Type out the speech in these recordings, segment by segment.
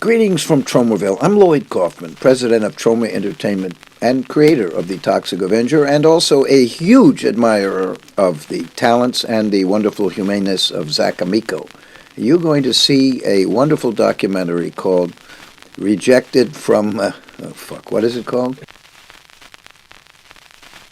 Greetings from Tromaville. I'm Lloyd Kaufman, president of Troma Entertainment and creator of The Toxic Avenger, and also a huge admirer of the talents and the wonderful humaneness of Zac Amico. You're going to see a wonderful documentary called Rejected from... what is it called?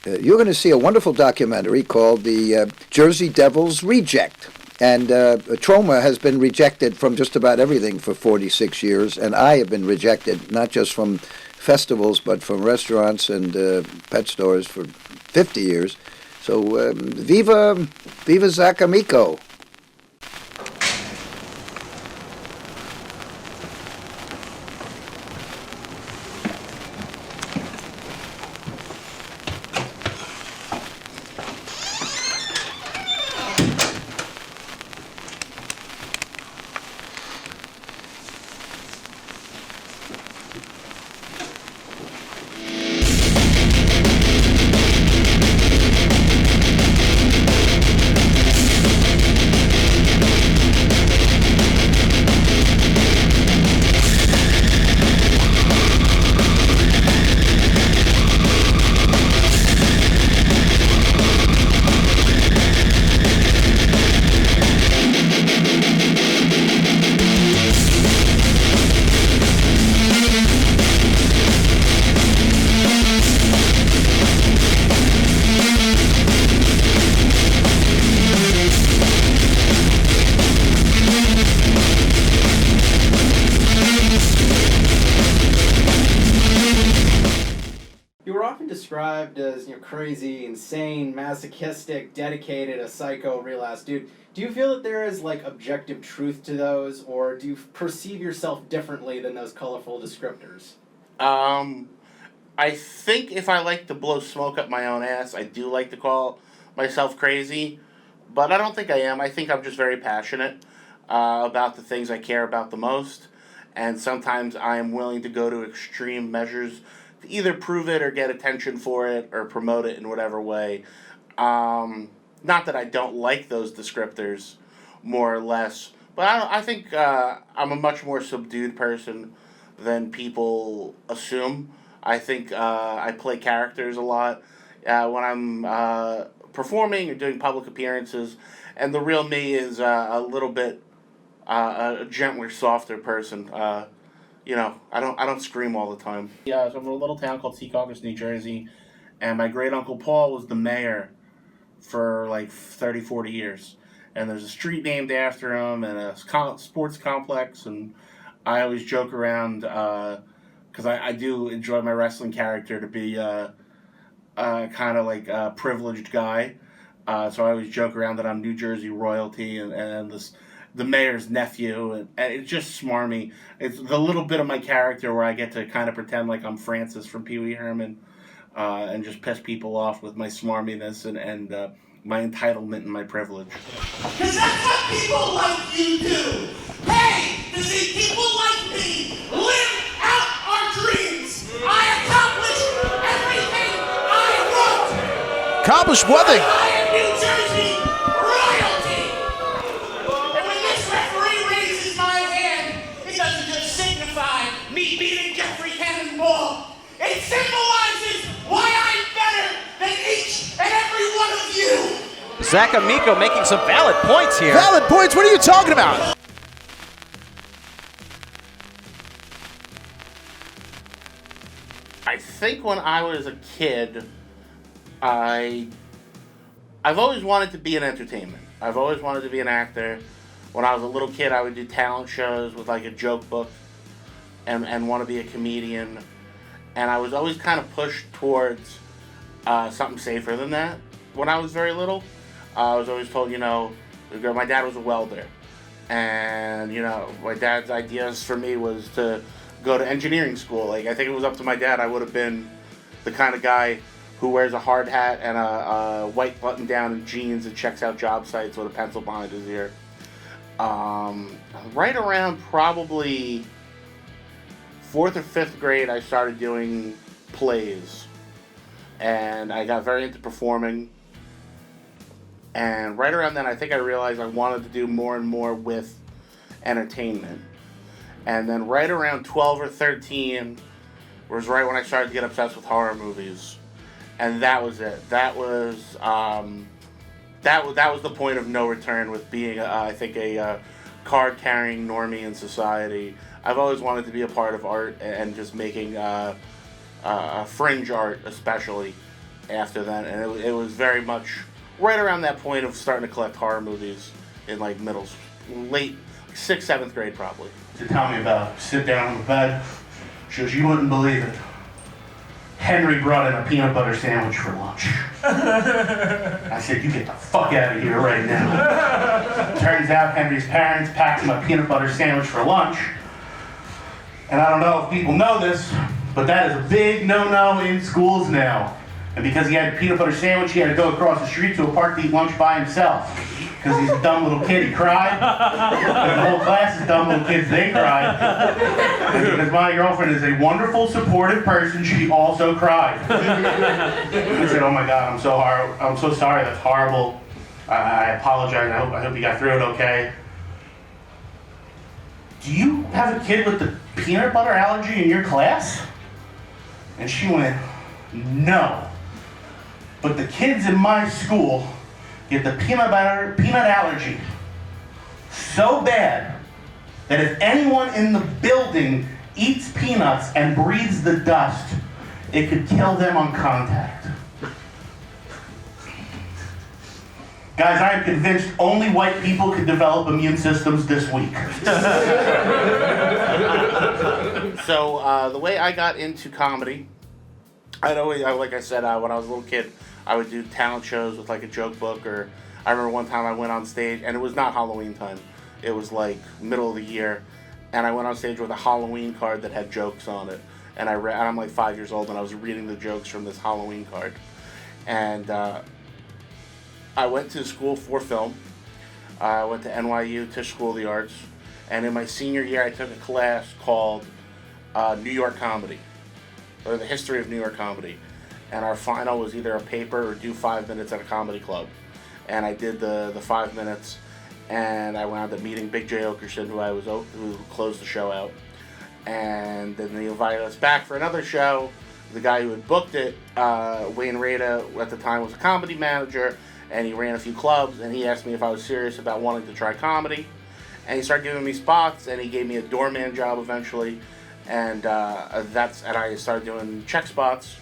You're going to see a wonderful documentary called The Jersey Devils Reject. And Troma has been rejected from just about everything for 46 years, and I have been rejected not just from festivals, but from restaurants and pet stores for 50 years. So viva Zak Amico. Described as, crazy, insane, masochistic, dedicated, a psycho, real ass dude. Do you feel that there is objective truth to those, or do you perceive yourself differently than those colorful descriptors? I think if I like to blow smoke up my own ass, I do like to call myself crazy, but I don't think I am. I think I'm just very passionate about the things I care about the most, and sometimes I am willing to go to extreme measures to either prove it or get attention for it or promote it in whatever way. Not that I don't like those descriptors, more or less, but I think I'm a much more subdued person than people assume. I think I play characters a lot when I'm performing or doing public appearances, and the real me is a little bit a gentler, softer person. I don't scream all the time. Yeah, so I'm from a little town called Secaucus, New Jersey, and my great uncle Paul was the mayor for 30, 40 years. And there's a street named after him and a sports complex, and I always joke around, because I do enjoy my wrestling character to be kind of like a privileged guy. So I always joke around that I'm New Jersey royalty and the mayor's nephew, and it's just smarmy. It's the little bit of my character where I get to kind of pretend like I'm Francis from Pee Wee Herman, and just piss people off with my smarminess and my entitlement and my privilege. Because that's what people like you do. Hey, to see people like me live out our dreams. I accomplished everything I wrote. Accomplished what thing? I am New Jersey royalty. And when this referee raises my hand, it doesn't just signify me beating Jeff Cannonball. It symbolizes why I'm better than each and every one of you. Zac Amico making some valid points here. Valid points? What are you talking about? I think when I was a kid, I've always wanted to be in entertainment. I've always wanted to be an actor. When I was a little kid, I would do talent shows with a joke book and want to be a comedian. And I was always kind of pushed towards something safer than that when I was very little. I was always told, my dad was a welder. And, my dad's ideas for me was to go to engineering school. I think it was up to my dad, I would have been the kind of guy who wears a hard hat and a white button down and jeans and checks out job sites with a pencil behind his ear. Right around probably 4th or 5th grade, I started doing plays. And I got very into performing. And right around then, I think I realized I wanted to do more and more with entertainment. And then right around 12 or 13 was right when I started to get obsessed with horror movies. And that was it. That was the point of no return with being, I think, a card-carrying normie in society. I've always wanted to be a part of art and just making fringe art, especially after that. And it was very much right around that point of starting to collect horror movies in like late 6th, 7th grade probably. To tell me about, sit down on the bed. She goes, you wouldn't believe it. Henry brought in a peanut butter sandwich for lunch. I said, you get the fuck out of here right now. Turns out Henry's parents packed him a peanut butter sandwich for lunch. And I don't know if people know this, but that is a big no-no in schools now. And because he had a peanut butter sandwich, he had to go across the street to a park to eat lunch by himself. Because he's a dumb little kid, he cried. And the whole class is dumb little kids, they cried. And because my girlfriend is a wonderful, supportive person, she also cried. I said, oh my God, I'm so sorry, that's horrible. I apologize, I hope you got through it okay. Do you have a kid with the peanut butter allergy in your class? And she went, no. But the kids in my school get the peanut allergy so bad that if anyone in the building eats peanuts and breathes the dust, it could kill them on contact. Guys, I am convinced only white people could develop immune systems this week. So the way I got into comedy, like I said, when I was a little kid, I would do talent shows with like a joke book, or I remember one time I went on stage, and it was not Halloween time. It was like middle of the year, and I went on stage with a Halloween card that had jokes on it, and I'm like 5 years old, and I was reading the jokes from this Halloween card, and I went to school for film. I went to NYU, Tisch School of the Arts, and in my senior year, I took a class called New York Comedy, or the history of New York comedy. And our final was either a paper or do 5 minutes at a comedy club. And I did the 5 minutes, and I wound up meeting Big J. Okerson, who closed the show out. And then they invited us back for another show. The guy who had booked it, Wayne Rada, at the time was a comedy manager, and he ran a few clubs, and he asked me if I was serious about wanting to try comedy. And he started giving me spots, and he gave me a doorman job eventually. And I started doing check spots.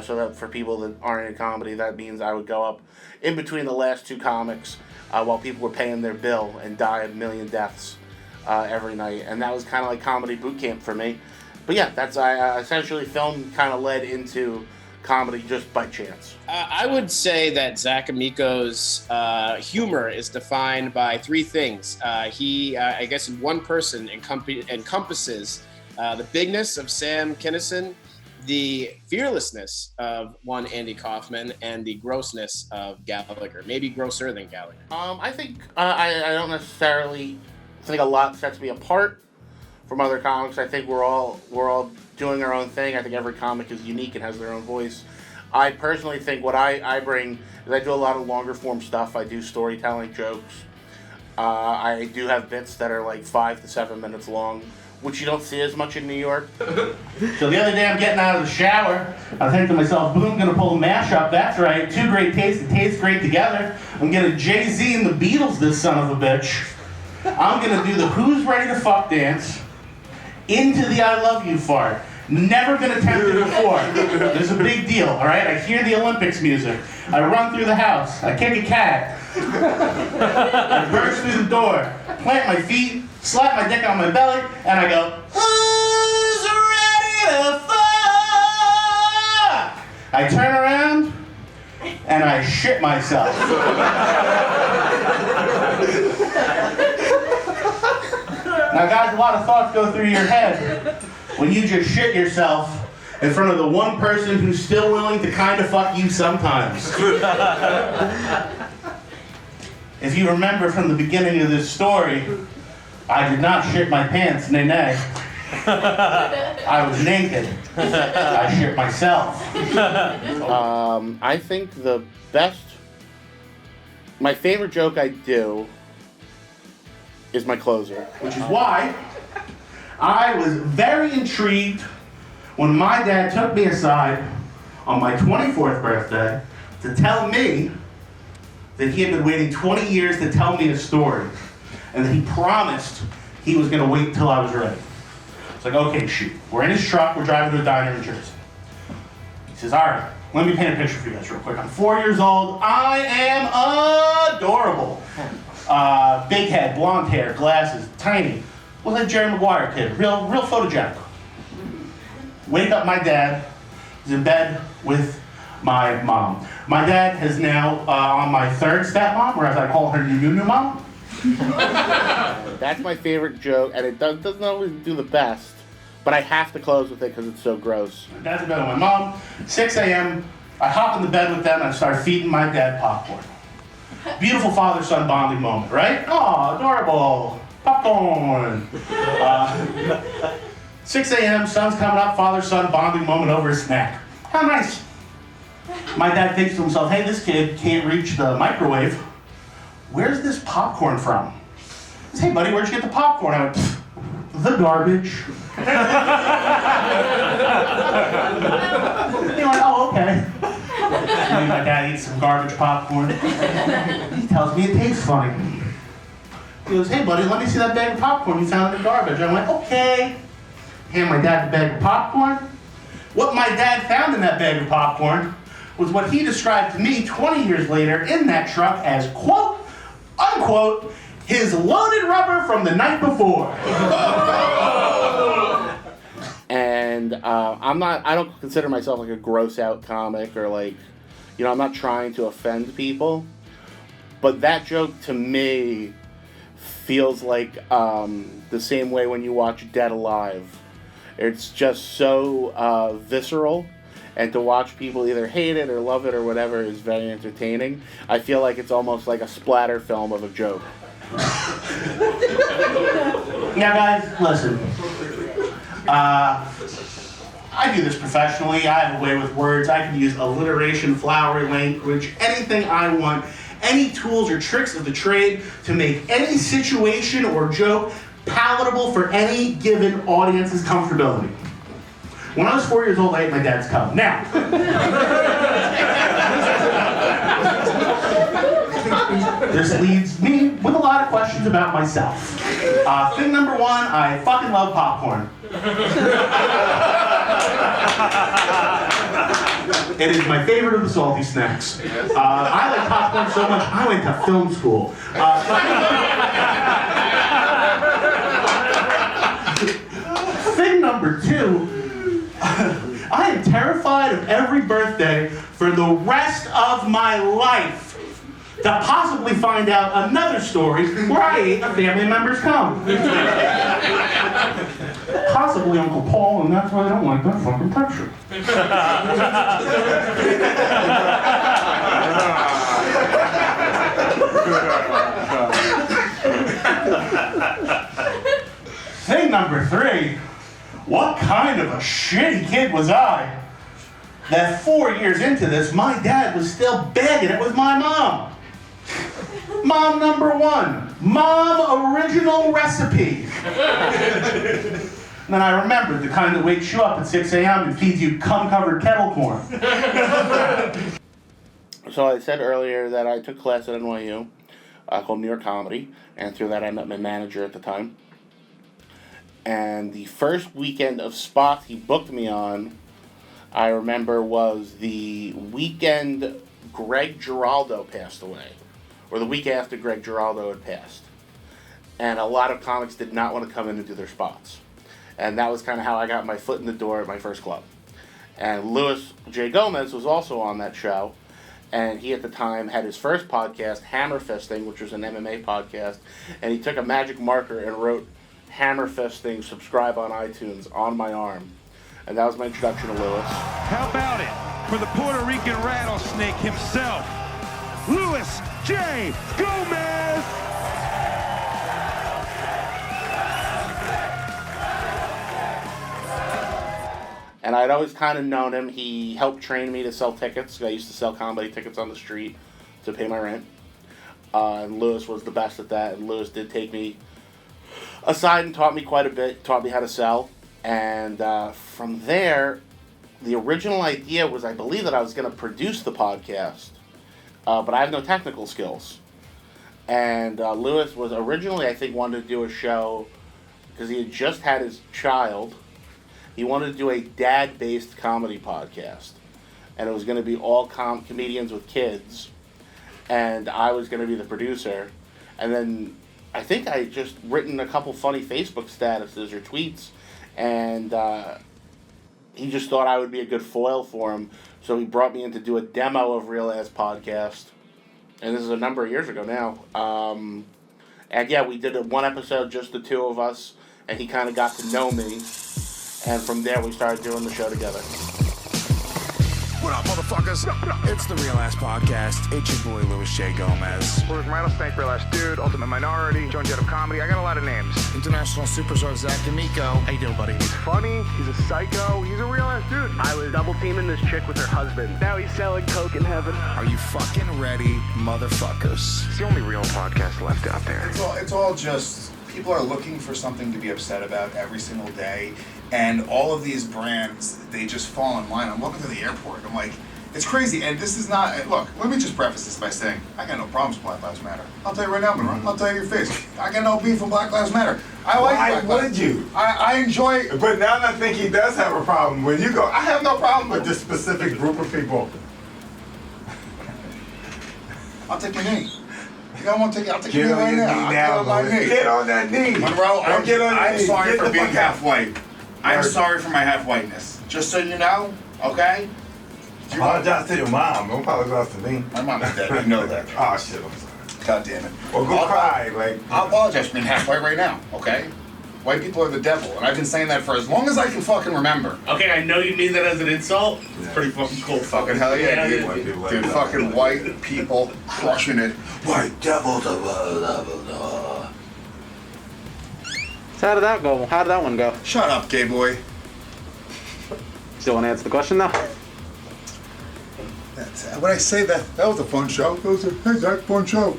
So that for people that aren't in comedy, that means I would go up in between the last two comics while people were paying their bill and die a million deaths every night. And that was kind of like comedy boot camp for me. But yeah, essentially film kind of led into comedy just by chance. I would say that Zak Amico's humor is defined by three things. He, I guess in one person, encompasses the bigness of Sam Kinison, the fearlessness of one Andy Kaufman, and the grossness of Gallagher. Maybe grosser than Gallagher. I think I don't necessarily think a lot sets me apart from other comics. I think we're all doing our own thing. I think every comic is unique and has their own voice. I personally think what I bring is I do a lot of longer form stuff. I do storytelling jokes. I do have bits that are like 5 to 7 minutes long, which you don't see as much in New York. So the other day I'm getting out of the shower, I think to myself, boom, gonna pull a mashup, that's right, two great tastes that taste great together. I'm gonna Jay-Z and the Beatles this son of a bitch. I'm gonna do the Who's Ready to Fuck dance into the I Love You fart. Never been attempted before. This is a big deal, all right? I hear the Olympics music. I run through the house. I kick a cat. I burst through the door, plant my feet, slap my dick on my belly, and I go, who's ready to fuck? I turn around, and I shit myself. Now guys, a lot of thoughts go through your head when you just shit yourself in front of the one person who's still willing to kind of fuck you sometimes. If you remember from the beginning of this story, I did not shit my pants, nay. I was naked. I shit myself. I think my favorite joke I do is my closer. Which is why I was very intrigued when my dad took me aside on my 24th birthday to tell me that he had been waiting 20 years to tell me a story, and that he promised he was going to wait until I was ready. It's like, okay, shoot. We're in his truck, we're driving to a diner in Jersey. He says, all right, let me paint a picture for you guys real quick. I'm 4 years old. I am adorable. Big head, blonde hair, glasses, tiny. Was like Jerry Maguire kid, real photogenic. Wake up, my dad is in bed with my mom. My dad is now on my third stepmom, or as I call her, new mom. That's my favorite joke, and it doesn't always do the best, but I have to close with it because it's so gross. My dad's in bed with my mom. 6 a.m. I hop in the bed with them and I start feeding my dad popcorn. Beautiful father-son bonding moment, right? Oh, adorable. Popcorn. 6 a.m., sun's coming up, father-son bonding moment over a snack. How nice. My dad thinks to himself, hey, this kid can't reach the microwave. Where's this popcorn from? He says, hey, buddy, where'd you get the popcorn? I went, the garbage. He went, oh, okay. And my dad eats some garbage popcorn. He tells me it tastes funny. He goes, hey, buddy, let me see that bag of popcorn you found in the garbage. I went, okay. Hand my dad the bag of popcorn. What my dad found in that bag of popcorn was what he described to me 20 years later in that truck as, quote, unquote, his loaded rubber from the night before. And I don't consider myself like a gross out comic or like, I'm not trying to offend people. But that joke to me feels like the same way when you watch Dead Alive. It's just so visceral, and to watch people either hate it or love it or whatever is very entertaining. I feel like it's almost like a splatter film of a joke. Now guys, listen. I do this professionally. I have a way with words. I can use alliteration, flowery language, anything I want. Any tools or tricks of the trade to make any situation or joke palatable for any given audience's comfortability. When I was 4 years old, I ate my dad's cum. Now, this leaves me with a lot of questions about myself. Thing number one, I fucking love popcorn. It is my favorite of the salty snacks. I like popcorn so much, I went to film school. Thing number two, I am terrified of every birthday for the rest of my life to possibly find out another story where I ate a family member's cum. Possibly Uncle Paul, and that's why I don't like that fucking texture. Thing number three, what kind of a shitty kid was I that 4 years into this, my dad was still begging it with my mom. Mom number one, mom original recipe. And then I remembered the kind that wakes you up at 6 a.m. and feeds you cum-covered kettle corn. So I said earlier that I took class at NYU called New York Comedy, and through that I met my manager at the time. And the first weekend of spots he booked me on, I remember, was the weekend Greg Giraldo passed away, or the week after Greg Giraldo had passed. And a lot of comics did not want to come in and do their spots. And that was kind of how I got my foot in the door at my first club. And Louis J. Gomez was also on that show. And he, at the time, had his first podcast, Hammer Fisting, which was an MMA podcast. And he took a magic marker and wrote Hammer Fisting, subscribe on iTunes, on my arm. And that was my introduction to Louis. How about it for the Puerto Rican rattlesnake himself, Louis J. Gomez! And I'd always kind of known him. He helped train me to sell tickets. I used to sell comedy tickets on the street to pay my rent. And Louis was the best at that. And Louis did take me aside and taught me quite a bit, taught me how to sell. And from there, the original idea was, I believe, that I was going to produce the podcast, but I have no technical skills. And Lewis was originally, I think, wanted to do a show because he had just had his child. He wanted to do a dad-based comedy podcast. And it was going to be all comedians with kids. And I was going to be the producer. And then I think I had just written a couple funny Facebook statuses or tweets. And he just thought I would be a good foil for him. So he brought me in to do a demo of Real Ass Podcast. And this is a number of years ago now. And yeah, we did one episode, just the two of us. And he kind of got to know me. And from there, we started doing the show together. What up, motherfuckers? It's the Real Ass Podcast. It's your boy, Louis J. Gomez. Louis Rattlesnake, Real Ass Dude, Ultimate Minority, Joan Jett of Comedy. I got a lot of names. International Superstar Zak Amico. How you doing, buddy? He's funny. He's a psycho. He's a real ass dude. I was double teaming this chick with her husband. Now he's selling coke in heaven. Are you fucking ready, motherfuckers? It's the only real podcast left out there. It's all just, people are looking for something to be upset about every single day. And all of these brands, they just fall in line. I'm walking through the airport. I'm like, it's crazy. And this is not, look, let me just preface this by saying, I got no problems with Black Lives Matter. I'll tell you right now, Monroe. I'll tell you your face. I got no beef with Black Lives Matter. I like Why Black Lives. would you? I enjoy. But now I think he does have a problem. When you go, I have no problem with this specific group of people. I'll take your knee. You don't want to take it? I'll take Get your knee on right your now. knee I'll now, get on my Louis. knee. Get on that knee. Monroe, Don't get on your I'm knee. sorry Get for the being fuck half out. white. I'm sorry for my half whiteness. Just so you know, okay? Apologize to your mom. Don't apologize to me. My mom's dead. You know that. Oh shit, I'm sorry. God damn it. Well, go cry. Like, I'll apologize for being half white right now, okay? White people are the devil, and I've been saying that for as long as I can fucking remember. Okay, I know you mean that as an insult. It's pretty fucking cool. Fucking hell yeah, dude. Dude, fucking white people crushing it. White devil, So how did that go? How did that one go? Shut up, gay boy. Still want to answer the question though? When I say that was a fun show. That was a, hey Zach, fun show.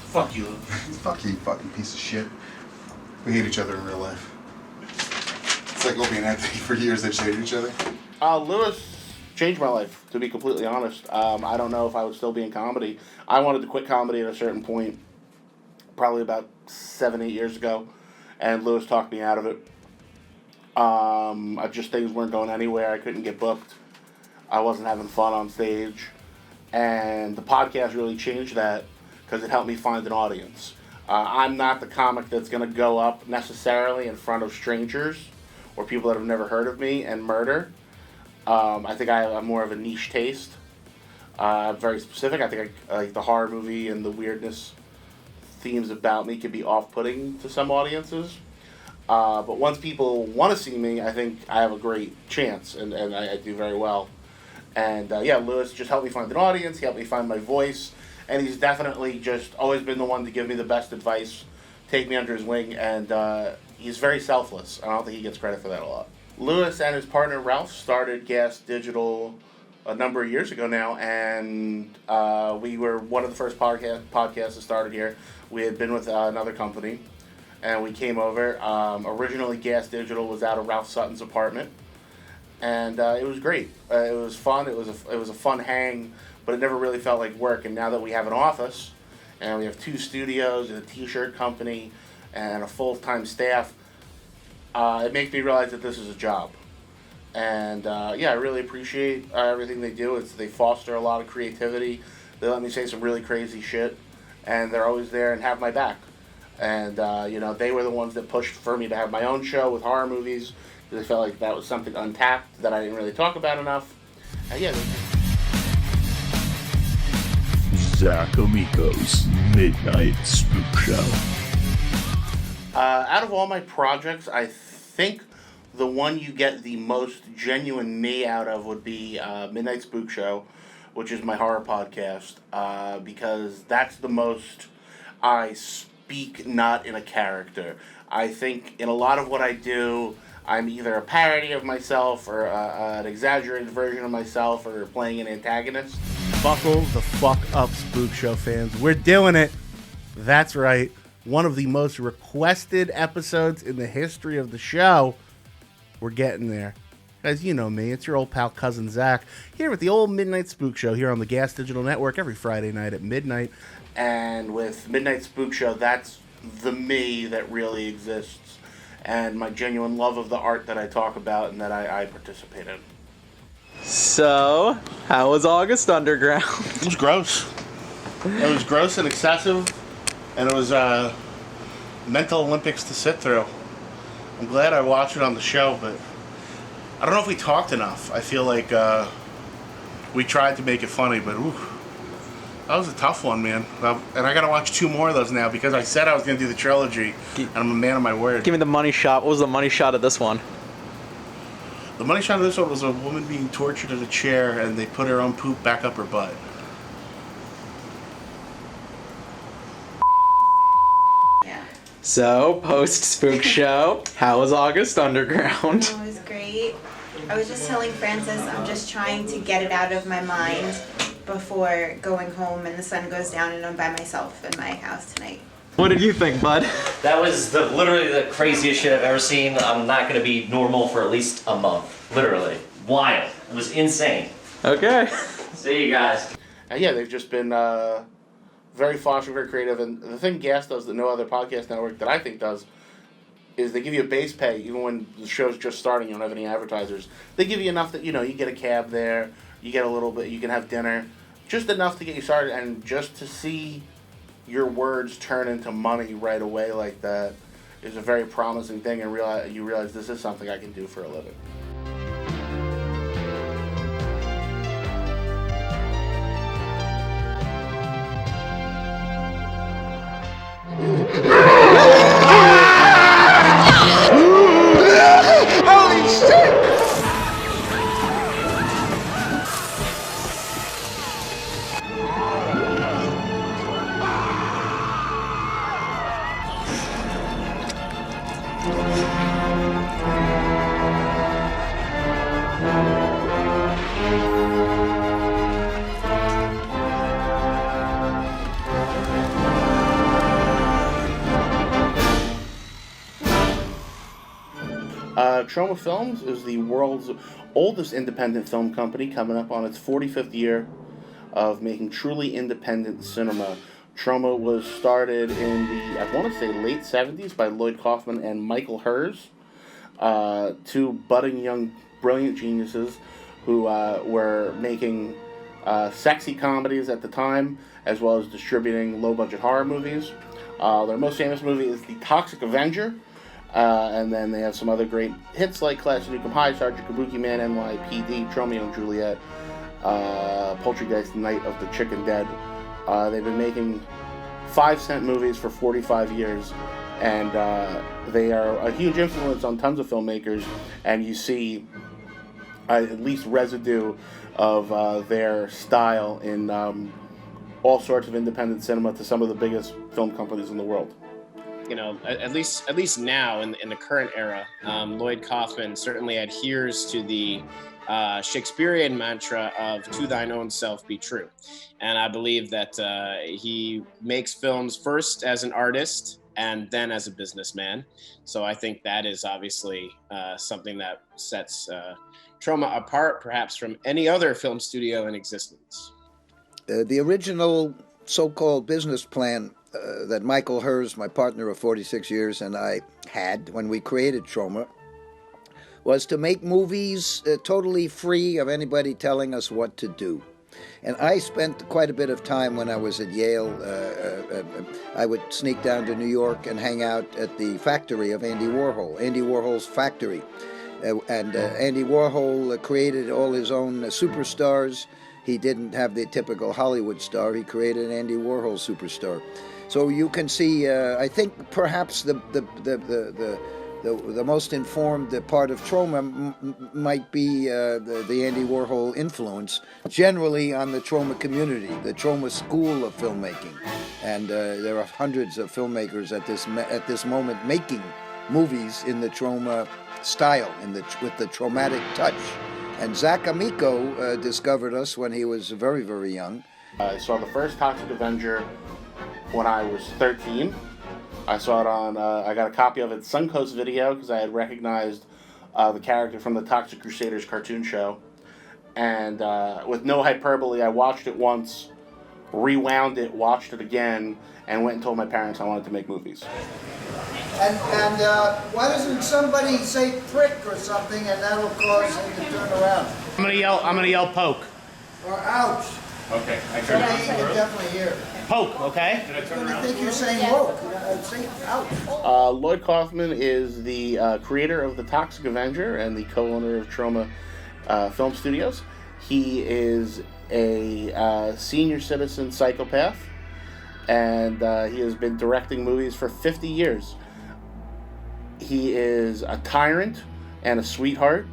Fuck you. Fuck you, fucking piece of shit. We hate each other in real life. It's like Opie and Anthony for years, they've hated each other. Lewis changed my life, to be completely honest. I don't know if I would still be in comedy. I wanted to quit comedy at a certain point, probably about 7-8 years ago, and Lewis talked me out of it. Just things weren't going anywhere. I couldn't get booked. I wasn't having fun on stage. And the podcast really changed that because it helped me find an audience. I'm not the comic that's going to go up necessarily in front of strangers or people that have never heard of me and murder. I think I have more of a niche taste. Very specific. I think I like the horror movie and the weirdness themes about me can be off-putting to some audiences. But once people want to see me, I think I have a great chance, and I do very well. And yeah, Lewis just helped me find an audience. He helped me find my voice. And he's definitely just always been the one to give me the best advice, take me under his wing, and he's very selfless. I don't think he gets credit for that a lot. Lewis and his partner Ralph started Gas Digital a number of years ago now, and we were one of the first podcasts that started here. We had been with another company, and we came over. Originally, Gas Digital was out of Ralph Sutton's apartment, and it was great. It was fun. It was a fun hang. But it never really felt like work. And now that we have an office, and we have 2 studios, and a t-shirt company, and a full-time staff, it makes me realize that this is a job. And yeah, I really appreciate everything they do. They foster a lot of creativity. They let me say some really crazy shit, and they're always there and have my back. And they were the ones that pushed for me to have my own show with horror movies, because I felt like that was something untapped that I didn't really talk about enough. And yeah. Zak Amico's Midnight Spook Show. Out of all my projects, I think the one you get the most genuine me out of would be Midnight Spook Show, which is my horror podcast, because that's the most I speak not in a character. I think in a lot of what I do, I'm either a parody of myself or an exaggerated version of myself or playing an antagonist. Buckle the fuck up, Spook Show fans. We're doing it. That's right. one of the most requested episodes in the history of the show. We're getting there. Guys, you know me. It's your old pal, Cousin Zach, here with the old Midnight Spook Show here on the Gas Digital Network every Friday night at midnight. And with Midnight Spook Show, that's the me that really exists and my genuine love of the art that I talk about and that I participate in. So, how was August Underground? It was gross. It was gross and excessive, and it was mental Olympics to sit through. I'm glad I watched it on the show, but I don't know if we talked enough. I feel like we tried to make it funny, but that was a tough one, man. And I gotta watch 2 more of those now because I said I was gonna do the trilogy, and I'm a man of my word. Give me the money shot. What was the money shot of this one? The money shot of this one was a woman being tortured in a chair, and they put her own poop back up her butt. So, post-Spook Show, how was August Underground? It was great. I was just telling Francis I'm just trying to get it out of my mind before going home and the sun goes down and I'm by myself in my house tonight. What did you think, bud? That was literally the craziest shit I've ever seen. I'm not going to be normal for at least a month. Literally. Wild. It was insane. Okay. See you guys. And yeah, they've just been very thoughtful, very creative. And the thing Gas does that no other podcast network that I think does is they give you a base pay even when the show's just starting. You don't have any advertisers. They give you enough that, you get a cab there, you get a little bit, you can have dinner. Just enough to get you started, and just to see your words turn into money right away like that is a very promising thing, and you realize this is something I can do for a living. Holy shit! Troma Films is the world's oldest independent film company, coming up on its 45th year of making truly independent cinema. Troma was started in the, I want to say, late 70s by Lloyd Kaufman and Michael Hers, 2 budding young brilliant geniuses who were making sexy comedies at the time, as well as distributing low-budget horror movies. Their most famous movie is The Toxic Avenger, and then they have some other great hits like Class of Nukem High, Sergeant Kabuki Man, NYPD, Tromeo and Juliet, Poltergeist, Night of the Chicken Dead. They've been making 5-cent movies for 45 years, and they are a huge influence on tons of filmmakers, and you see at least residue of their style in all sorts of independent cinema to some of the biggest film companies in the world. At least now in the current era, Lloyd Kaufman certainly adheres to the Shakespearean mantra of "to thine own self be true," and I believe that he makes films first as an artist and then as a businessman. So I think that is obviously something that sets Troma apart, perhaps from any other film studio in existence. The original so-called business plan that Michael Hers, my partner of 46 years, and I had when we created Troma was to make movies totally free of anybody telling us what to do. And I spent quite a bit of time when I was at Yale. I would sneak down to New York and hang out at the factory of Andy Warhol, Andy Warhol's factory. And Andy Warhol created all his own superstars. He didn't have the typical Hollywood star. He created an Andy Warhol superstar. So you can see, I think perhaps the most informed part of Troma might be the Andy Warhol influence generally on the Troma community, the Troma school of filmmaking. And there are hundreds of filmmakers at this moment making movies in the Troma style, with the traumatic touch. And Zak Amico discovered us when he was very, very young. I saw the first Toxic Avenger when I was 13, I saw it on, I got a copy of it Suncoast Video because I had recognized the character from the Toxic Crusaders cartoon show. And with no hyperbole, I watched it once, rewound it, watched it again, and went and told my parents I wanted to make movies. And why doesn't somebody say prick or something, and that'll cause him to turn around? I'm gonna yell poke. Or ouch. Okay. I can definitely hear. Poke, okay? I think you're saying woke. Say ouch. Lloyd Kaufman is the creator of The Toxic Avenger and the co-owner of TROMA Film Studios. He is a senior citizen psychopath, and he has been directing movies for 50 years. He is a tyrant and a sweetheart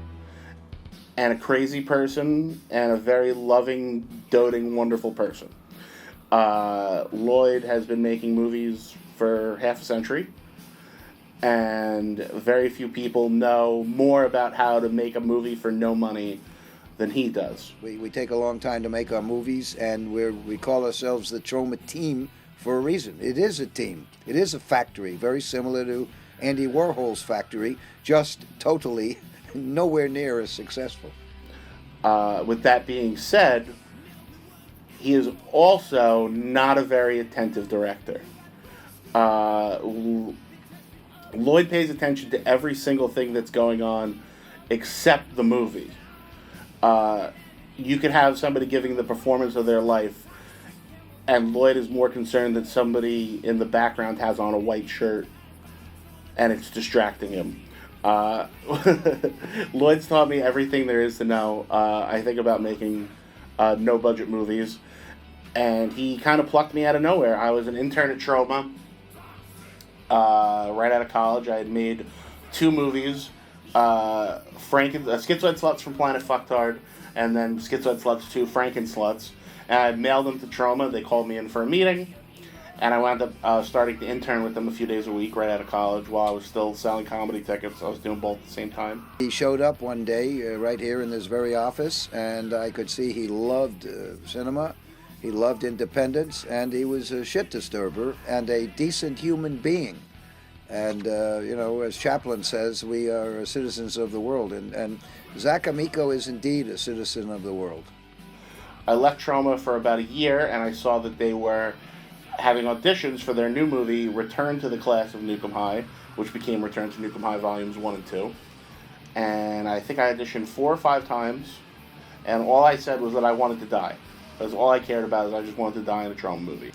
and a crazy person and a very loving, doting, wonderful person. Lloyd has been making movies for half a century, and very few people know more about how to make a movie for no money than he does. We take a long time to make our movies, and we call ourselves the TROMA team for a reason. It is a team. It is a factory, very similar to Andy Warhol's factory, just totally nowhere near as successful. With that being said, he is also not a very attentive director. Lloyd pays attention to every single thing that's going on except the movie. You could have somebody giving the performance of their life, and Lloyd is more concerned that somebody in the background has on a white shirt and it's distracting him. Lloyd's taught me everything there is to know. I think about making no-budget movies, and he kind of plucked me out of nowhere. I was an intern at TROMA right out of college. I had made 2 movies, Schizoid Sluts from Planet Fucktard, and then Schizoid Sluts 2, Franken Sluts. And I mailed them to TROMA. They called me in for a meeting, and I wound up starting to intern with them a few days a week right out of college while I was still selling comedy tickets. I was doing both at the same time. He showed up one day right here in this very office, and I could see he loved cinema, he loved independence, and he was a shit disturber and a decent human being. And, as Chaplin says, we are citizens of the world, and Zak Amico is indeed a citizen of the world. I left TROMA for about a year, and I saw that they were having auditions for their new movie, Return to the Class of Nukem High, which became Return to Nukem High Volumes 1 and 2. And I think I auditioned 4 or 5 times, and all I said was that I wanted to die. That's all I cared about, is I just wanted to die in a TROMA movie.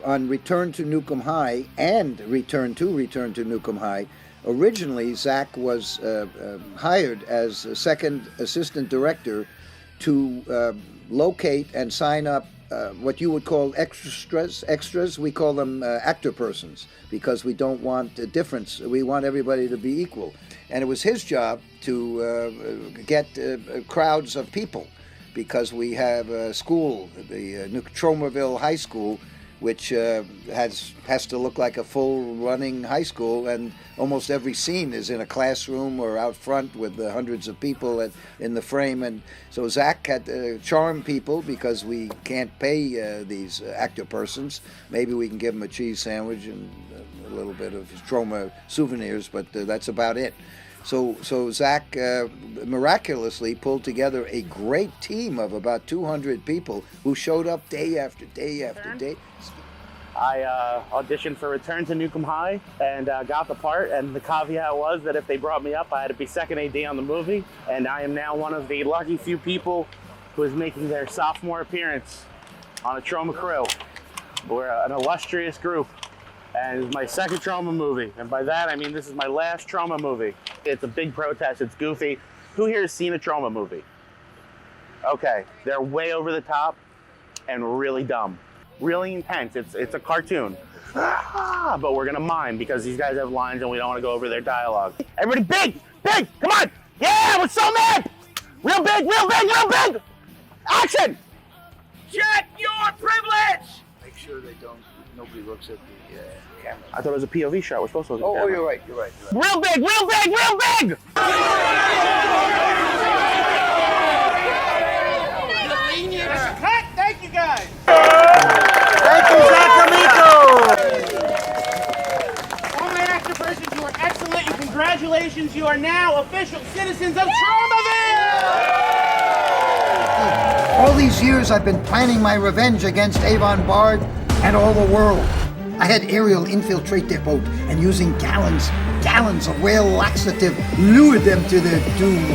On Return to Nukem High and Return to Nukem High, originally Zach was hired as a second assistant director to locate and sign up what you would call extras. We call them actor persons, because we don't want a difference. We want everybody to be equal. And it was his job to get crowds of people, because we have a school, the Tromaville High School, which has to look like a full running high school, and almost every scene is in a classroom or out front with hundreds of people in the frame. And so Zach had to charm people, because we can't pay these actor persons. Maybe we can give them a cheese sandwich and a little bit of TROMA souvenirs, but that's about it. So Zach miraculously pulled together a great team of about 200 people who showed up day after day after day. I auditioned for Return to Nukem High and got the part, and the caveat was that if they brought me up, I had to be second AD on the movie, and I am now one of the lucky few people who is making their sophomore appearance on a TROMA crew. We're an illustrious group, and it's my second TROMA movie, and by that I mean this is my last TROMA movie. It's a big protest, it's goofy. Who here has seen a TROMA movie? Okay, they're way over the top and really dumb. Really intense. It's a cartoon. But we're gonna mime, because these guys have lines and we don't want to go over their dialogue. Everybody big, come on! Yeah, we're so mad! Real big! Action! Check your privilege! Make sure nobody looks at the camera. I thought it was a POV shot. We're supposed to look at the Oh, camera. you're right. Real big! Cut! Thank you guys! Thank you, Zak Amico! because you are now official citizens of Tromaville! All these years I've been planning my revenge against Avon Bard and all the world. I had Ariel infiltrate their boat and using gallons of whale laxative lured them to their doom.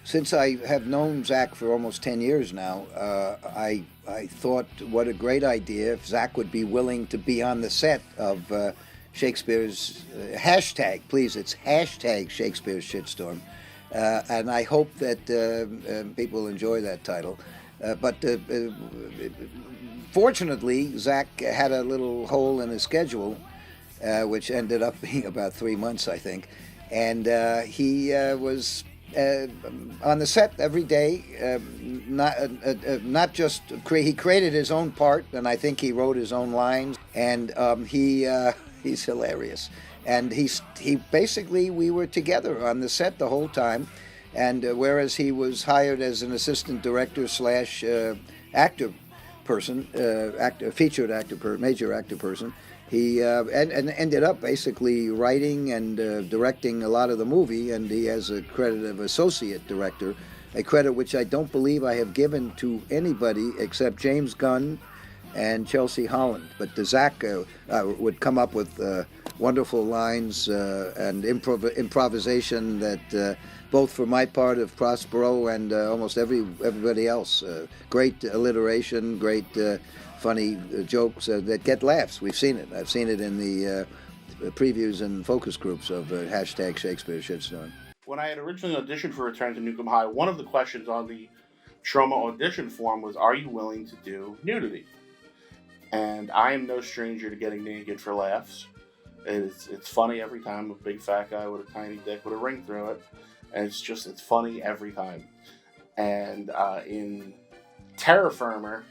Since I have known Zach for almost 10 years now, I thought what a great idea if Zach would be willing to be on the set of Shakespeare's hashtag, please, it's hashtag Shakespeare's Shitstorm. And I hope that people enjoy that title. But fortunately, Zach had a little hole in his schedule, which ended up being about 3 months, I think. And he was on the set every day, not just he created his own part, and I think he wrote his own lines, and he's hilarious. And he basically, we were together on the set the whole time, and whereas he was hired as an assistant director slash actor person, featured actor, major actor person, he and ended up basically writing and directing a lot of the movie, and he has a credit of associate director, a credit which I don't believe I have given to anybody except James Gunn and Chelsea Holland. But the Zach would come up with wonderful lines and improvisation that both for my part of Prospero and almost everybody else. Great alliteration, great funny jokes that get laughs. We've seen it. I've seen it in the previews and focus groups of hashtag Shakespeare Shitstorm. When I had originally auditioned for Return to Nukem High, one of the questions on the Troma audition form was, are you willing to do nudity? And I am no stranger to getting naked for laughs. It's funny every time. A big fat guy with a tiny dick with a ring through it. And it's funny every time. And in Terror Firmer,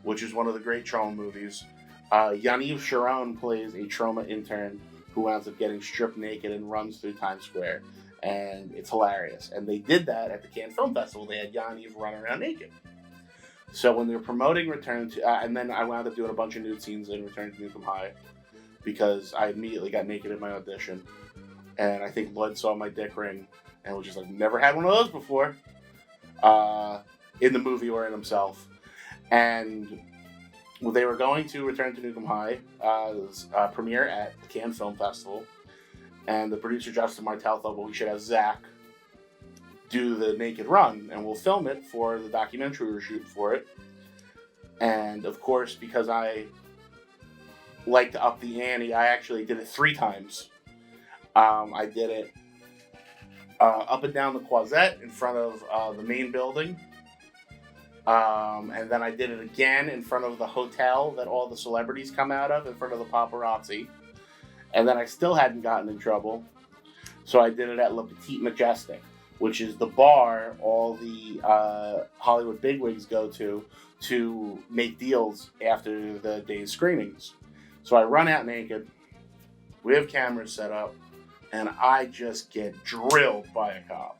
which is one of the great Troma movies, Yaniv Sharon plays a Troma intern who winds up getting stripped naked and runs through Times Square. And it's hilarious. And they did that at the Cannes Film Festival. They had Yaniv run around naked. So when they were promoting Return to... and then I wound up doing a bunch of nude scenes in Return to Nukem High because I immediately got naked in my audition. And I think Lloyd saw my dick ring and was just like, never had one of those before. In the movie or in himself. And they were going to Return to Nukem High, premiere at the Cannes Film Festival. And the producer, Justin Martel, thought, well, we should have Zach do the naked run, and we'll film it for the documentary we're shooting for it. And, of course, because I like to up the ante, I actually did it 3 times. I did it up and down the Croisette in front of the main building. And then I did it again in front of the hotel that all the celebrities come out of, in front of the paparazzi. And then I still hadn't gotten in trouble. So I did it at Le Petit Majestic, which is the bar all the Hollywood bigwigs go to make deals after the day's screenings. So I run out naked. We have cameras set up. And I just get drilled by a cop.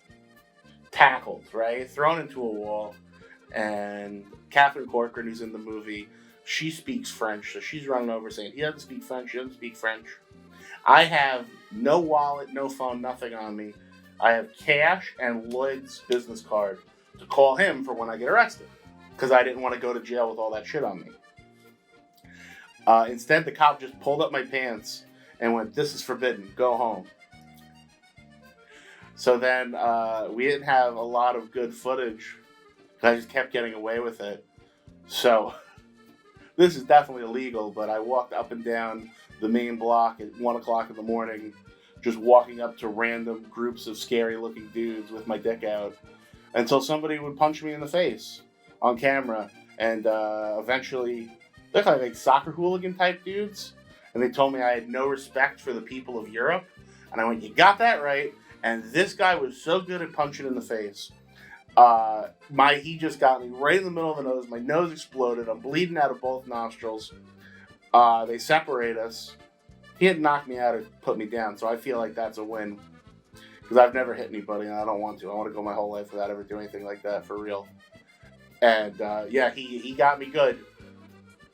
Tackled, right? Thrown into a wall. And Catherine Corcoran, who's in the movie, she speaks French. So she's running over saying, he doesn't speak French, he doesn't speak French. I have no wallet, no phone, nothing on me. I have cash and Lloyd's business card to call him for when I get arrested. Because I didn't want to go to jail with all that shit on me. Instead, the cop just pulled up my pants and went, this is forbidden, go home. So then we didn't have a lot of good footage. I just kept getting away with it. So this is definitely illegal, but I walked up and down the main block at 1 o'clock in the morning, just walking up to random groups of scary looking dudes with my dick out until somebody would punch me in the face on camera. And eventually, they're like soccer hooligan type dudes. And they told me I had no respect for the people of Europe. And I went, you got that right. And this guy was so good at punching in the face. He just got me right in the middle of the nose. My nose exploded. I'm bleeding out of both nostrils. They separate us. He had knocked me out or put me down, so I feel like that's a win. Because I've never hit anybody, and I don't want to. I want to go my whole life without ever doing anything like that, for real. And, he got me good.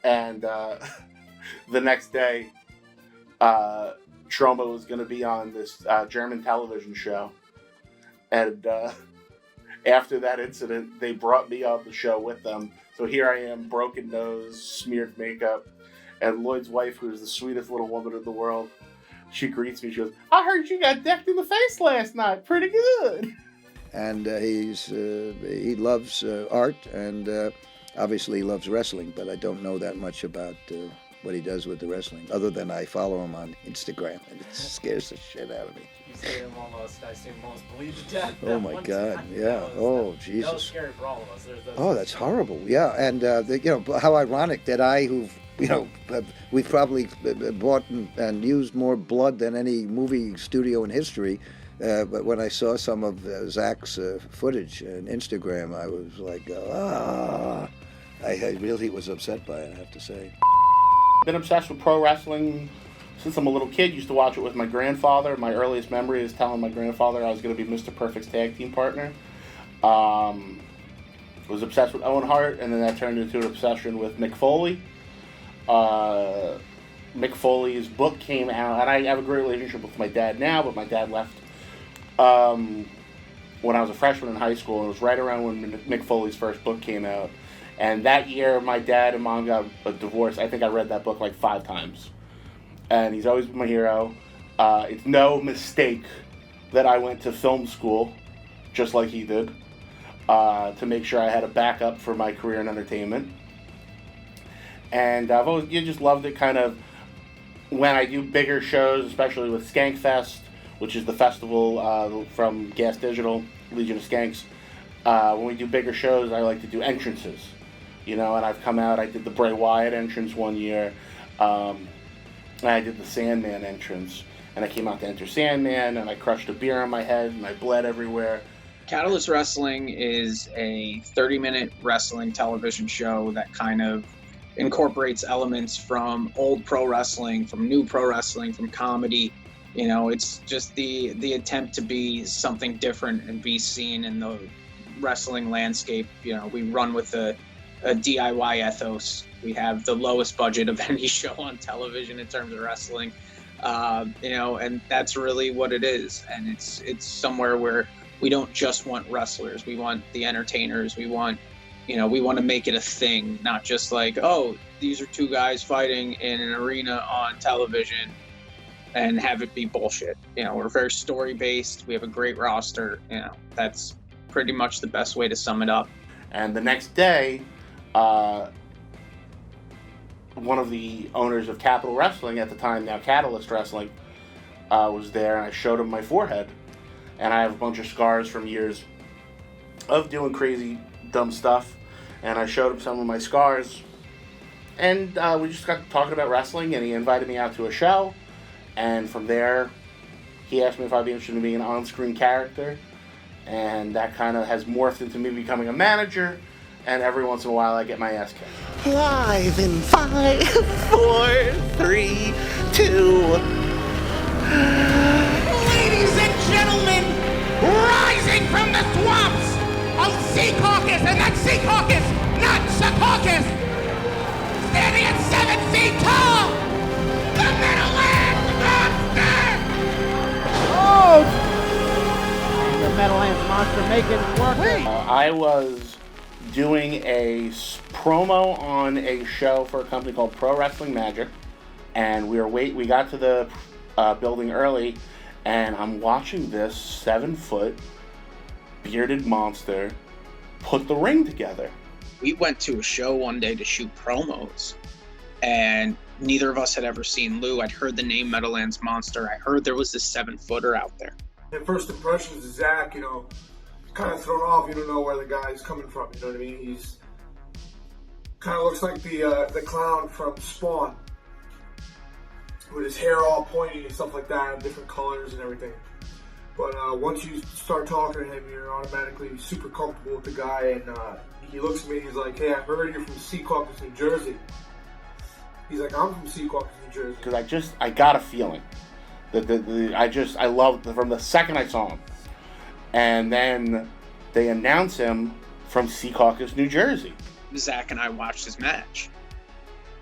And the next day, TROMA was going to be on this German television show. And after that incident, they brought me on the show with them. So here I am, broken nose, smeared makeup, and Lloyd's wife, who is the sweetest little woman in the world, she greets me. She goes, "I heard you got decked in the face last night. Pretty good." And he loves art, and obviously he loves wrestling, but I don't know that much about what he does with the wrestling, other than I follow him on Instagram, and it scares the shit out of me. You see him almost, I see him almost bleed to death. Oh my God! Yeah. Oh Jesus. That was scary for all of us. Oh, that's horrible. Yeah, and how ironic that we've probably bought and used more blood than any movie studio in history. But when I saw some of Zac's footage on Instagram, I was like, I really was upset by it, I have to say. Been obsessed with pro wrestling since I'm a little kid. Used to watch it with my grandfather. My earliest memory is telling my grandfather I was going to be Mr. Perfect's tag team partner. Was obsessed with Owen Hart, and then that turned into an obsession with Mick Foley. Mick Foley's book came out, and I have a great relationship with my dad now, but my dad left when I was a freshman in high school, and it was right around when Mick Foley's first book came out. And that year, my dad and mom got a divorce. I think I read that book like 5 times. And he's always been my hero. It's no mistake that I went to film school, just like he did, to make sure I had a backup for my career in entertainment. And I've always just loved it. Kind of when I do bigger shows, especially with Skankfest, which is the festival from Gas Digital, Legion of Skanks. When we do bigger shows, I like to do entrances. And I've come out, I did the Bray Wyatt entrance one year, and I did the Sandman entrance, and I came out to enter Sandman, and I crushed a beer on my head, and I bled everywhere. Catalyst Wrestling is a 30-minute wrestling television show that kind of incorporates elements from old pro wrestling, from new pro wrestling, from comedy. It's just the attempt to be something different and be seen in the wrestling landscape. We run with a DIY ethos. We have the lowest budget of any show on television in terms of wrestling, and that's really what it is. And it's somewhere where we don't just want wrestlers. We want the entertainers. We want to make it a thing, not just like, oh, these are 2 guys fighting in an arena on television and have it be bullshit. We're very story based. We have a great roster. That's pretty much the best way to sum it up. And the next day, one of the owners of Capital Wrestling at the time, now Catalyst Wrestling, was there, and I showed him my forehead. And I have a bunch of scars from years of doing crazy, dumb stuff. And I showed him some of my scars. And we just got talking about wrestling, and he invited me out to a show. And from there, he asked me if I'd be interested in being an on-screen character. And that kind of has morphed into me becoming a manager. And every once in a while, I get my ass kicked. Live in 5, 4, 3, 2. Ladies and gentlemen, rising from the swamps of Secaucus, and that's Secaucus, not Secaucus, standing at 7 feet tall, the Meadowlands Monster! Oh! The Meadowlands Monster making it work. I was doing a promo on a show for a company called Pro Wrestling Magic, and we got to the building early, and I'm watching this 7-foot bearded monster put the ring together. We went to a show one day to shoot promos, and neither of us had ever seen Lou. I'd heard the name Meadowlands Monster. I heard there was this 7-footer out there. And first impressions of Zach, kind of thrown off. You don't know where the guy's coming from. You know what I mean? He's kind of looks like the clown from Spawn, with his hair all pointy and stuff like that, and different colors and everything. But once you start talking to him, you're automatically super comfortable with the guy. And he looks at me and he's like, "Hey, I heard you're from Secaucus, New Jersey." He's like, "I'm from Secaucus, New Jersey." Because I got a feeling that I loved from the second I saw him. And then they announce him from Secaucus, New Jersey. Zach and I watched his match,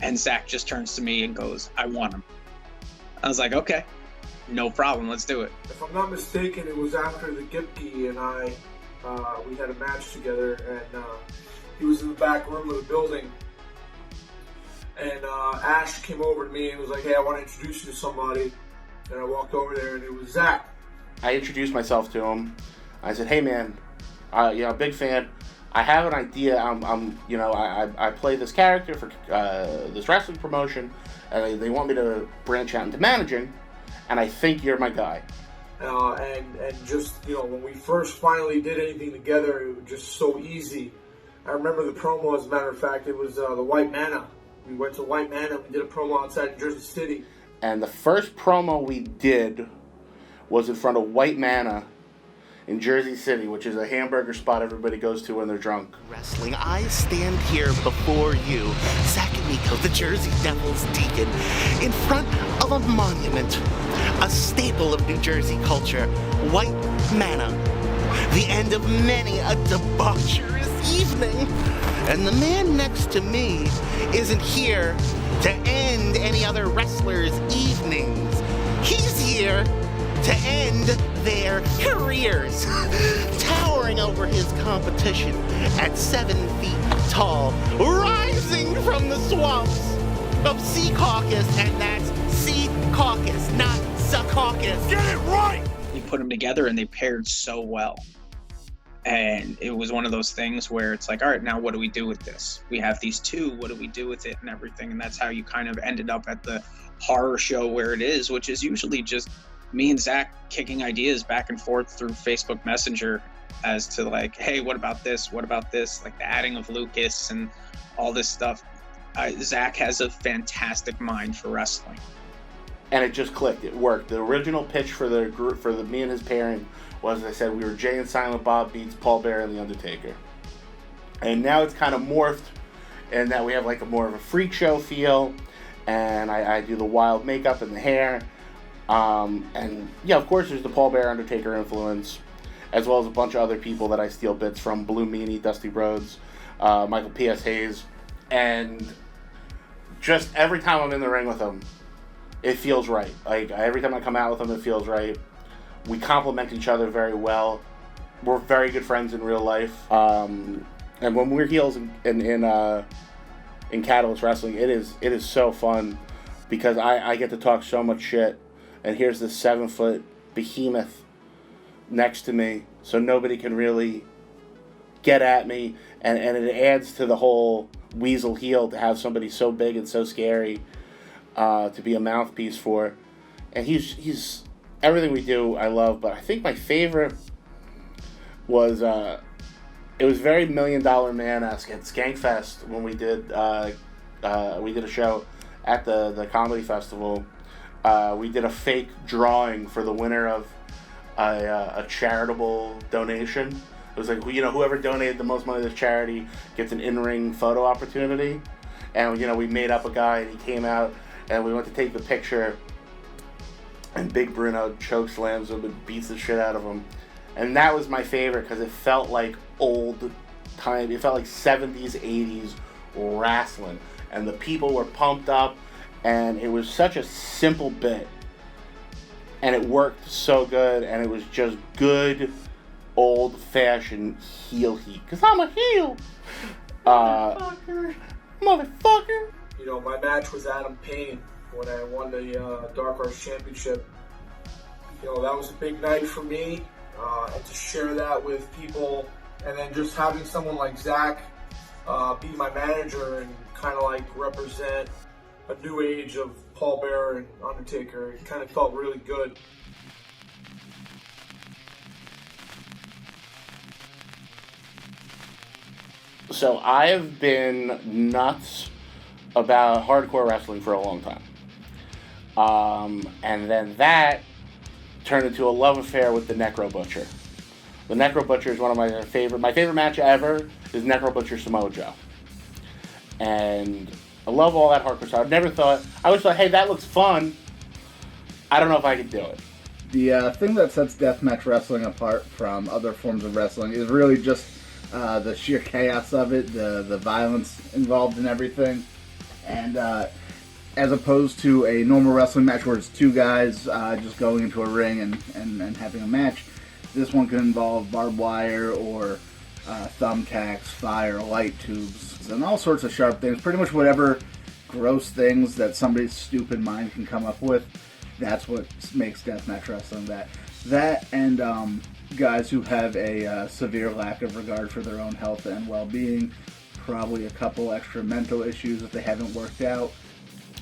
And Zach just turns to me and goes, I want him. I was like, okay, no problem, let's do it. If I'm not mistaken, it was after the Gipke and I, we had a match together, and he was in the back room of the building. And Ash came over to me and was like, hey, I want to introduce you to somebody. And I walked over there, and it was Zach. I introduced myself to him. I said, hey, man, big fan. I have an idea. I play this character for this wrestling promotion, and they want me to branch out into managing, and I think you're my guy. And just, when we first finally did anything together, it was just so easy. I remember the promo, as a matter of fact, it was the White Mana. We went to White Mana, we did a promo outside Jersey City. And the first promo we did was in front of White Mana in Jersey City, which is a hamburger spot everybody goes to when they're drunk. Wrestling, I stand here before you, Zak Amico, the Jersey Devils Deacon, in front of a monument, a staple of New Jersey culture, White Mana, the end of many a debaucherous evening. And the man next to me isn't here to end any other wrestlers' evenings. He's here to end their careers, towering over his competition at 7 feet tall, rising from the swamps of Sea Caucus, and that's Sea Caucus, not Secaucus. Get it right! You put them together and they paired so well. And it was one of those things where it's like, all right, now what do we do with this? We have these two, what do we do with it and everything? And that's how you kind of ended up at the horror show where it is, which is usually just me and Zach kicking ideas back and forth through Facebook Messenger as to like, hey, what about this? What about this? Like the adding of Lucas and all this stuff. Zach has a fantastic mind for wrestling. And it just clicked. It worked. The original pitch for the group, for me and his pairing, was, as I said, we were Jay and Silent Bob beats Paul Bearer and The Undertaker. And now it's kind of morphed in that we have like a more of a freak show feel, and I do the wild makeup and the hair. And yeah, of course there's the Paul Bearer Undertaker influence, as well as a bunch of other people that I steal bits from: Blue Meanie, Dusty Rhodes, Michael P.S. Hayes. And just every time I'm in the ring with them, it feels right. Like every time I come out with them, it feels right. We complement each other very well. We're very good friends in real life. And when we're heels in Catalyst Wrestling, it is so fun because I get to talk so much shit. And here's this 7-foot behemoth next to me, so nobody can really get at me. And it adds to the whole weasel heel to have somebody so big and so scary to be a mouthpiece for. And he's everything we do I love, but I think my favorite was it was very $1 Million Man-esque at Skankfest when we did a show at the comedy festival. We did a fake drawing for the winner of a charitable donation. It was like, whoever donated the most money to this charity gets an in-ring photo opportunity. And we made up a guy, and he came out, and we went to take the picture. And Big Bruno choke slams him and beats the shit out of him. And that was my favorite because it felt like old time. It felt like 70s, 80s wrestling. And the people were pumped up. And it was such a simple bit. And it worked so good. And it was just good, old-fashioned heel heat. Because I'm a heel. Motherfucker. My match was Adam Payne when I won the Dark Horse Championship. That was a big night for me, and to share that with people, and then just having someone like Zach be my manager and kind of like represent a new age of Paul Bearer and Undertaker, it kind of felt really good. So I have been nuts about hardcore wrestling for a long time. And then that turned into a love affair with the Necro Butcher. The Necro Butcher is one of my favorite match ever is Necro Butcher Samoa Joe. And I love all that hardcore stuff. I always thought, hey, that looks fun. I don't know if I could do it. The thing that sets deathmatch wrestling apart from other forms of wrestling is really just the sheer chaos of it, the violence involved in everything. And as opposed to a normal wrestling match where it's two guys just going into a ring and having a match, this one could involve barbed wire or thumbtacks, fire, light tubes, and all sorts of sharp things. Pretty much whatever gross things that somebody's stupid mind can come up with, that's what makes deathmatch wrestling that and guys who have a severe lack of regard for their own health and well-being, probably a couple extra mental issues that they haven't worked out.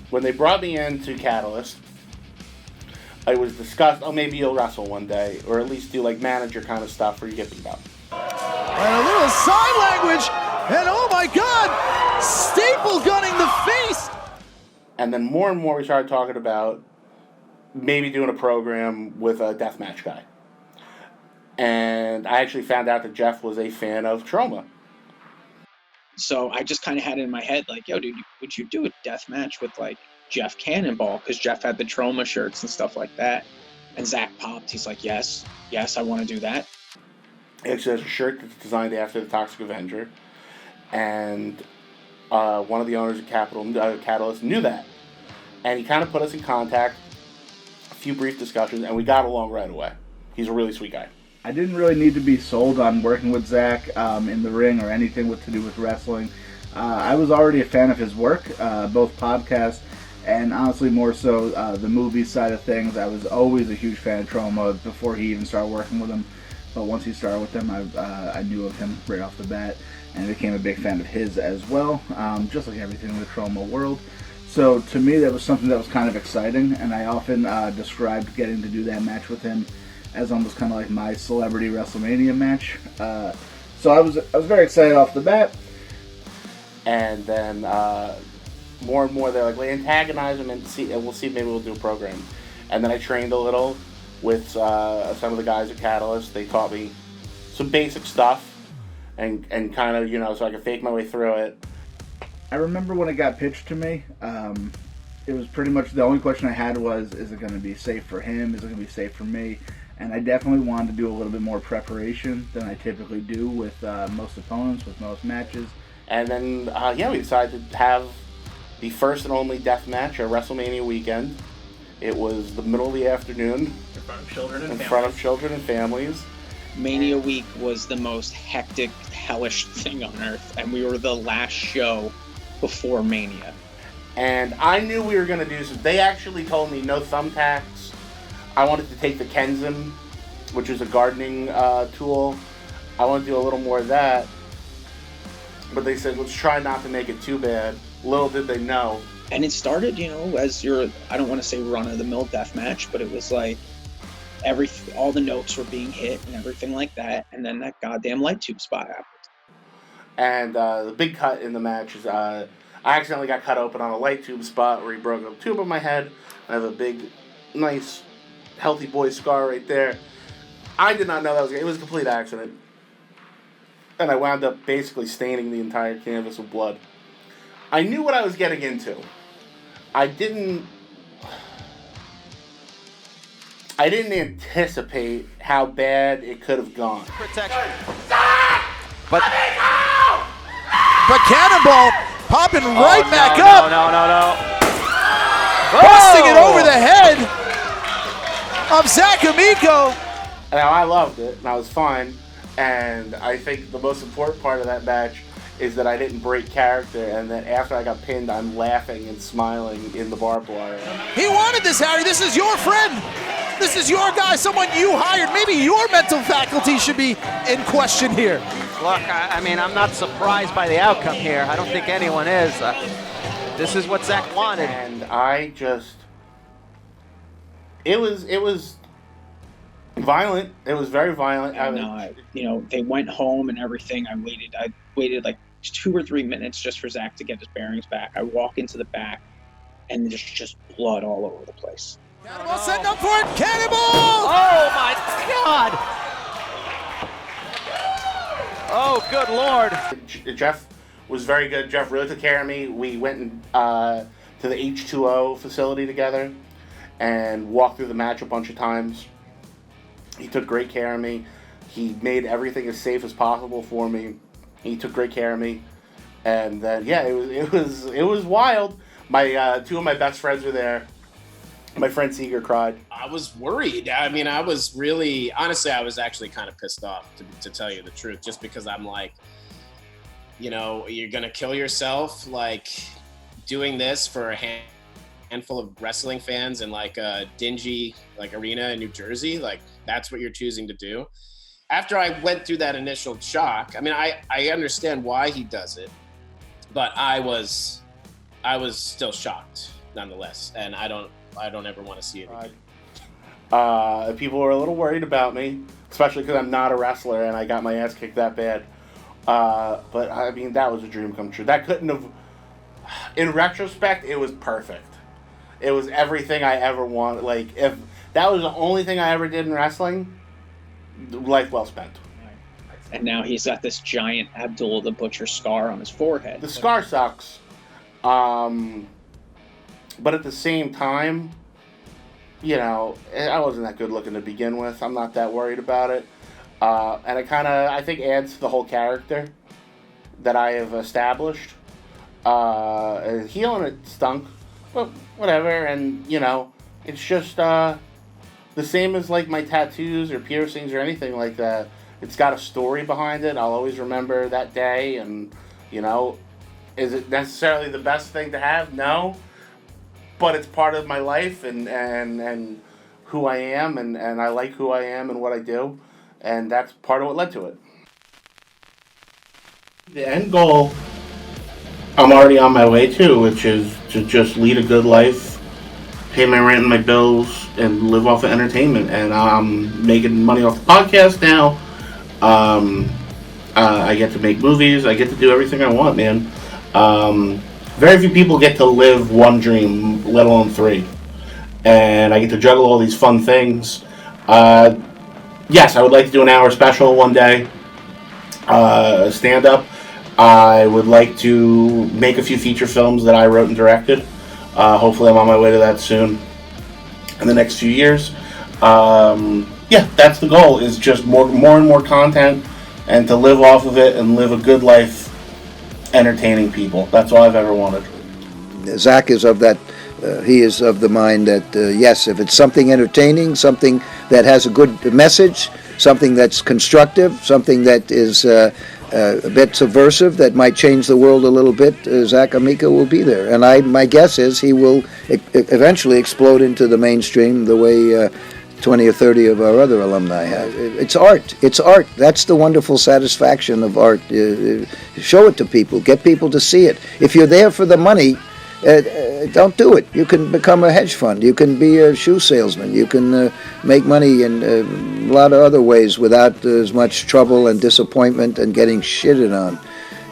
When they brought me into Catalyst, it was discussed, oh, maybe you'll wrestle one day, or at least do like manager kind of stuff where you get beat up. And a little sign language, and oh my God, staple gunning the face. And then more and more we started talking about maybe doing a program with a deathmatch guy. And I actually found out that Jeff was a fan of TROMA. So I just kind of had it in my head, like, yo, dude, would you do a death match with, like, Jeff Cannonball? Because Jeff had the TROMA shirts and stuff like that. And Zach popped. He's like, yes, I want to do that. He actually has a shirt that's designed after the Toxic Avenger. And one of the owners of Catalyst knew that. And he kind of put us in contact, a few brief discussions, and we got along right away. He's a really sweet guy. I didn't really need to be sold on working with Zach in the ring or anything to do with wrestling. I was already a fan of his work, both podcasts and honestly more so the movie side of things. I was always a huge fan of TROMA before he even started working with him. But once he started with them, I knew of him right off the bat and became a big fan of his as well, just like everything in the TROMA world. So to me, that was something that was kind of exciting, and I often described getting to do that match with him as almost kind of like my celebrity WrestleMania match. So I was very excited off the bat. And then more and more they're like, well, antagonize him and we'll see, maybe we'll do a program. And then I trained a little with some of the guys at Catalyst. They taught me some basic stuff and kind of, so I could fake my way through it. I remember when it got pitched to me, it was pretty much the only question I had was, is it going to be safe for him? Is it going to be safe for me? And I definitely wanted to do a little bit more preparation than I typically do with most opponents, with most matches. And then, we decided to have the first and only death match at WrestleMania weekend. It was the middle of the afternoon. In front of children and in families. front of children and families. Mania week was the most hectic, hellish thing on earth, and we were the last show before Mania. And I knew we were going to do some. They actually told me no thumbtacks. I wanted to take the Kenzin, which is a gardening tool. I wanted to do a little more of that. But they said, let's try not to make it too bad. Little did they know. And it started, as your, I don't want to say run-of-the-mill death match, but it was like all the notes were being hit and everything like that. And then that goddamn light tube spot happened. And the big cut in the match is I accidentally got cut open on a light tube spot where he broke a tube on my head. I have a big, nice, healthy boy scar right there. I did not know that it was a complete accident. And I wound up basically staining the entire canvas with blood. I knew what I was getting into. I didn't anticipate how bad it could have gone. Protection. But Cannonball popping right back up. No. Busting it over the head of Zak Amico. Now, I loved it, and I was fine. And I think the most important part of that match is that I didn't break character, and that after I got pinned, I'm laughing and smiling in the barbed wire. He wanted this, Harry. This is your friend. This is your guy, someone you hired. Maybe your mental faculty should be in question here. Look, I mean, I'm not surprised by the outcome here. I don't think anyone is. This is what Zach wanted. And I just... It was violent. It was very violent. They went home and everything. I waited like 2 or 3 minutes just for Zach to get his bearings back. I walk into the back, and there's just blood all over the place. Cannonball setting up for it. Cannonball! Oh, my God! Oh, good Lord. Jeff was very good. Jeff really took care of me. We went to the H2O facility together and walked through the match a bunch of times. He took great care of me. He made everything as safe as possible for me. He took great care of me. And then it was wild. My two of my best friends were there. My friend Seeger cried. I was worried. I mean, I was really, honestly, I was actually kind of pissed off, to tell you the truth, just because I'm like, you know, you're gonna kill yourself, like, doing this for a handful of wrestling fans in like a dingy like arena in New Jersey. Like, that's what you're choosing to do. After I went through that initial shock, I mean, I understand why he does it, but I was still shocked nonetheless, and I don't ever want to see it again. People were a little worried about me, especially because I'm not a wrestler and I got my ass kicked that bad. But I mean, that was a dream come true. That couldn't have. In retrospect, it was perfect. It was everything I ever wanted. Like, if that was the only thing I ever did in wrestling, life well spent. And now he's got this giant Abdullah the Butcher scar on his forehead. The scar sucks. But at the same time, you know, I wasn't that good looking to begin with. I'm not that worried about it. And it kind of, I think, adds to the whole character that I have established. Healing it stunk, but whatever. And, you know, it's just the same as like my tattoos or piercings or anything like that. It's got a story behind it. I'll always remember that day. And, you know, is it necessarily the best thing to have? No. But it's part of my life and who I am. And I like who I am and what I do. And that's part of what led to it. The end goal, I'm already on my way to, which is to just lead a good life, pay my rent and my bills, and live off of entertainment. And I'm making money off the podcast now. I get to make movies. I get to do everything I want, man. Very few people get to live one dream, let alone three. And I get to juggle all these fun things. Yes, I would like to do an hour special one day, stand-up. I would like to make a few feature films that I wrote and directed. Hopefully I'm on my way to that soon in the next few years. Yeah, that's the goal, is just more and more content and to live off of it and live a good life entertaining people. That's all I've ever wanted. Zach is of that. He is of the mind that, yes, if it's something entertaining, something that has a good message, something that's constructive, something that is a bit subversive, that might change the world a little bit, Zak Amico will be there. And my guess is he will eventually explode into the mainstream the way 20 or 30 of our other alumni have. It's art. It's art. That's the wonderful satisfaction of art. Show it to people. Get people to see it. If you're there for the money, don't do it. You can become a hedge fund. You can be a shoe salesman. You can make money in a lot of other ways without as much trouble and disappointment and getting shitted on.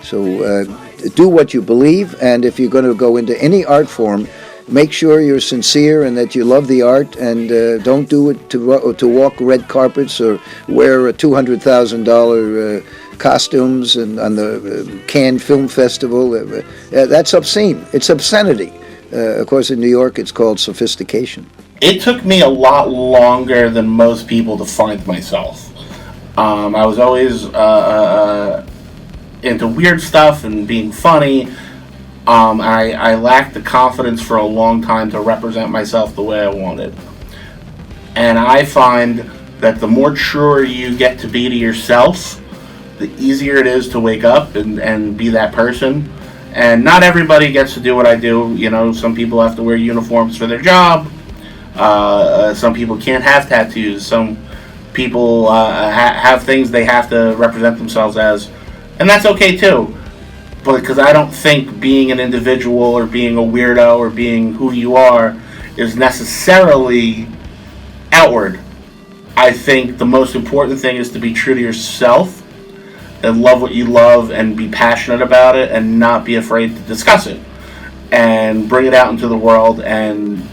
So do what you believe, and if you're going to go into any art form, make sure you're sincere and that you love the art, and don't do it to walk red carpets or wear a $200,000 costumes and on the Cannes Film Festival. That's obscene. It's obscenity. Of course, in New York, it's called sophistication. It took me a lot longer than most people to find myself. I was always into weird stuff and being funny. I lacked the confidence for a long time to represent myself the way I wanted. And I find that the more truer you get to be to yourself, the easier it is to wake up and be that person. And not everybody gets to do what I do. You know, some people have to wear uniforms for their job. Some people can't have tattoos. Some people have things they have to represent themselves as. And that's okay too. But because I don't think being an individual or being a weirdo or being who you are is necessarily outward. I think the most important thing is to be true to yourself and love what you love and be passionate about it and not be afraid to discuss it and bring it out into the world and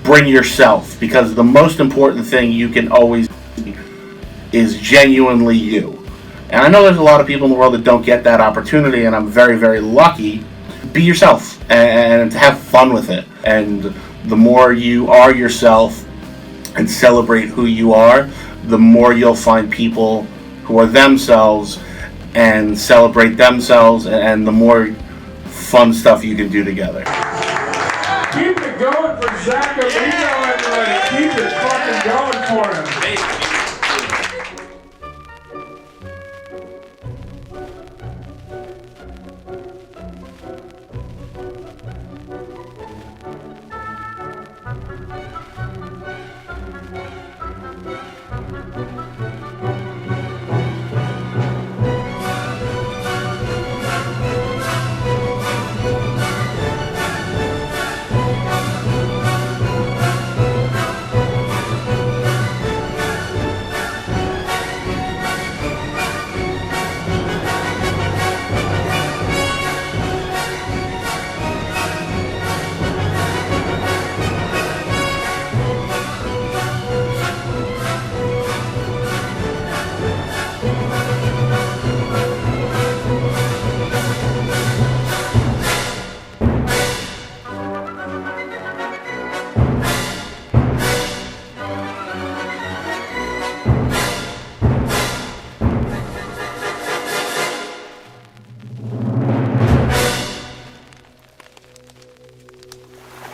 bring yourself, because the most important thing you can always be is genuinely you. And I know there's a lot of people in the world that don't get that opportunity, and I'm very, very lucky. Be yourself and to have fun with it. And the more you are yourself and celebrate who you are, the more you'll find people who are themselves and celebrate themselves and the more fun stuff you can do together. Keep it going for Zac Amico, everybody. Keep it fucking going for him.